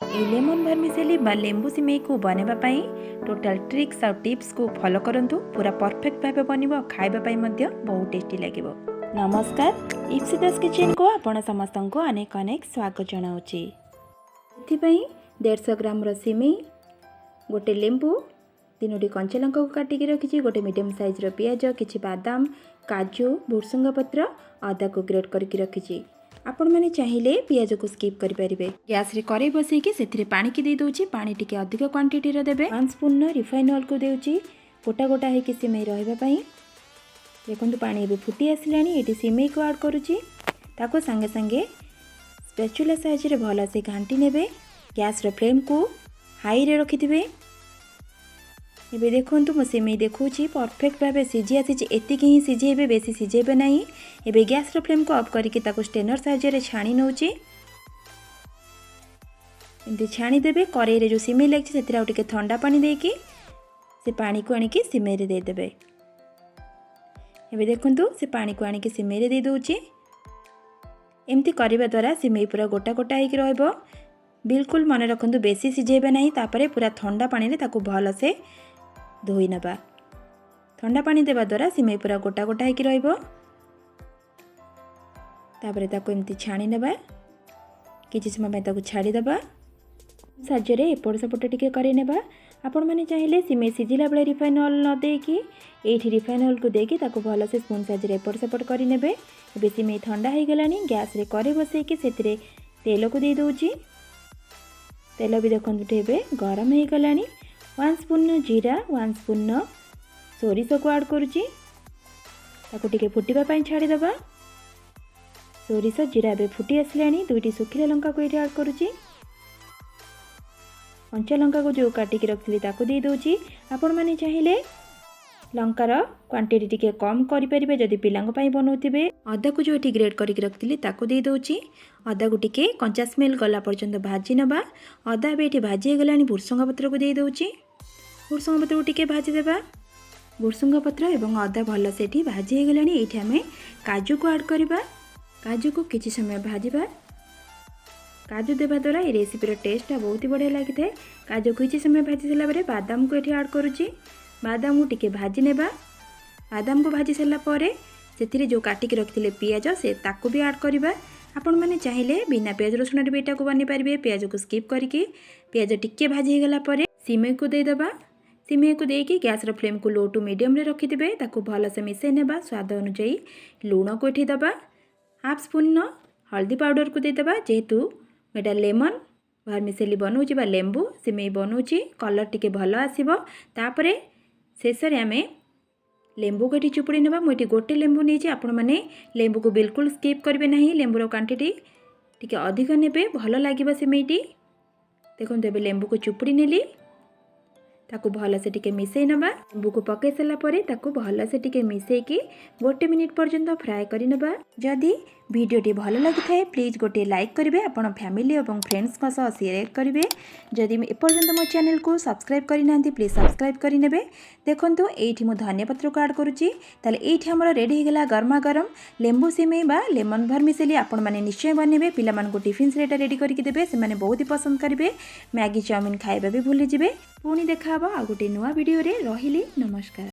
ए lemon भर्मिसेली बा लेंबू सिमेई को बनैबा पई टोटल ट्रिक्स और टिप्स को फॉलो करंतु पूरा परफेक्ट भाबे बनिबो खाइबा पई मध्य बहुत टेस्टी लागिबो। नमस्कार, इप्सिता किचन को आपण समस्त को अनेक अनेक स्वागत जनाउची। एथि पई 150 ग्राम रो सिमेई, गोटे लेंबू, 3टी कंचा लंका को काटिकी रखिछि, गोटे मीडियम साइज रो पियाज, किछि बादाम, काजू, भुर्सुंगा पत्र, अदा को ग्रेट करके रखिछि। आपण माने चाहिए पियाज को स्किप करि परिबे। गैस रे कड़ाई बसैकी सेथिरे पानी की दे दोछि, पानी टिके अधिक क्वांटिटी रे देबे। 1 स्पून रिफाइन ऑयल को देउछि गोटा गोटा हे कि सिमेई रहबा पई। देखंतु पानी एबे फुटी आसिलानी, एटी सिमेई को ऐड करूछि, ताको संगे संगे स्पैचुला साहाय्य रे भला से घांटी नेबे। गैस रे फ्लेम को हाई रे रखिथिबे। एबे देखंतु मो सिमेई देखौछि परफेक्ट भाबे सिझी आसीछि, एतिकी ही सिझेबे, बेसी सिझेबे नाही। एबे गैस रो फ्लेम को ऑफ करके ताको स्टेनर साहाय्य रे छाणी नउछि। एंती छाणी देबे। कड़ाई रे जो सिमेई लागछि सेतिरा टिके ठंडा पानी देकी से पानी को आनिकी सिमेई रे दे देबे। एबे देखंतु से पानी को आनिकी सिमेई रे दे दोछि। एमती करबा द्वारा सिमेई पूरा गोटा गोटा हेकि रहबो। बिल्कुल मन रखंतु बेसी सिझेबे नाही। तापरे पूरा ठंडा पानी रे ताको भल से धोई नबा। ठंडा पानी देबा द्वारा सिमेई पूरा गोटा गोटा हेकि रहबो। तापरे ताको एमती छाणी नबा। किछि समय में ताको छाड़ी दबा। साहाय्य रे एपट सेपट टिके करि नेबा। आपण माने चाहिए सिमेई सिझिला बेले रिफाइन ऑयल न देकी एठी रिफाइन ऑयल को देकी ताको भल से स्पून साहाय्य रे एपट सेपट करि नेबे। एबे सिमेई ठंडा हे गलानी। गैस रे कड़ाई बसैकी सेतिरे तेल को दे दोछि। तेल भी देखंतु ठेबे गरम हे गलानी। 1 स्पून जीरा, 1 स्पून सोरिष को ऐड करूची, ताको टिके फुटिबा पई छाड़ी दबा। सोरिष जीरा बे फुटी आसलानी। 2टी सुखिला लंका को एठी ऐड करूची। कंचा लंका को जो काटिकी रखिली ताको दे दोची। आपण माने चाहिए लंकार क्वांटिटी टिके कम करि परिबे जदि पिलांग पई बनौथिबे। अदा को जो एठी ग्रेट करिक रखिली ताको दे दोची। अदा को टिके कंचा स्मेल गला पर्यंत भाजी नबा। अदा बे एठी भाजी गलानी। भुर्सुंगा पत्र को दे दोची। भुर्सुंगा पत्र को टिके भाजी देबा। भुर्सुंगा पत्र एवं अदा भल से एठी भाजी गलानी। एठी हमें काजू को ऐड करबा। काजू को किछि समय भाजीबा। काजू देबा द्वारा ए रेसिपी टेस्ट बहुत ही बढ़िया लगी थाए। काजू को किछि समय भाजी सारा परे बादाम को एठी ऐड करूची। बादाम को टिके भाजी नेबा। बादाम को भाजी सारा परे सेथिरे जो काटिकी रखिले पियाज से ताको भी ऐड करबा। आपण माने चाहिए बिना पियाज रसुण रे बेटा को बनी पारिबे। पियाज को स्किप करके पियाज टिके भाजी हे गला परे सिमेई को दे देबा। सिमेई को देकी गैस रो फ्लेम को लो टू मीडियम रे रखि देबे। ताको भल से मिसै नेबा। स्वाद अनुसार लूण को एठी दबा। 1/2 स्पून हल्दी पाउडर को दे देबा। जेहेतु एटा लेमन भर्मिसेली बनौछि बा लेंबू सिमेई बनौछि, कलर टिके भल आसीबो। तापरे शेष रे आमे लेंबू को एठी चुपुड़ी नेबा। मु एठी गोटे लेंबू नेछि। आपण माने लेंबू को बिल्कुल स्किप करबे नाही। लेंबू रो क्वांटिटी टिके अधिक नेबे, भल लागिबो सिमेईटी। देखो एबे लेंबू को चुपुड़ी नेली। ताको भल से टिके मिसै नबा। लेंबू को पकै सला परे ताको भल से टिके मिसै की 1 मिनिट पर्यंत फ्राई करि नबा। जदि वीडियोटी भल लगी थाए प्लीज गोटे लाइक करिवे। आपण फैमिली और फ्रेंड्स का सह शेयर करिवे। जदि एपर्यंत मो चैनल को सब्सक्राइब करि नांती प्लीज सब्सक्राइब करि नेबे। देखंतु एठी मो धनिया पत्र को ऐड करूची। ताले एठी हमर रेडी हे गेला गरमा गरम लेंबू सिमेई बा लेमन भर्मिसेली। आपण माने निश्चय बनेबे। पिला मान को टिफिन से रेडी करिके देबे। से माने बहुत ही पसंद करिवे। मैगी चाउमिन खाइबा भी भूली जिवे। पुणी देखा आ गोटे नुआ वीडियो रे। रहिली नमस्कार।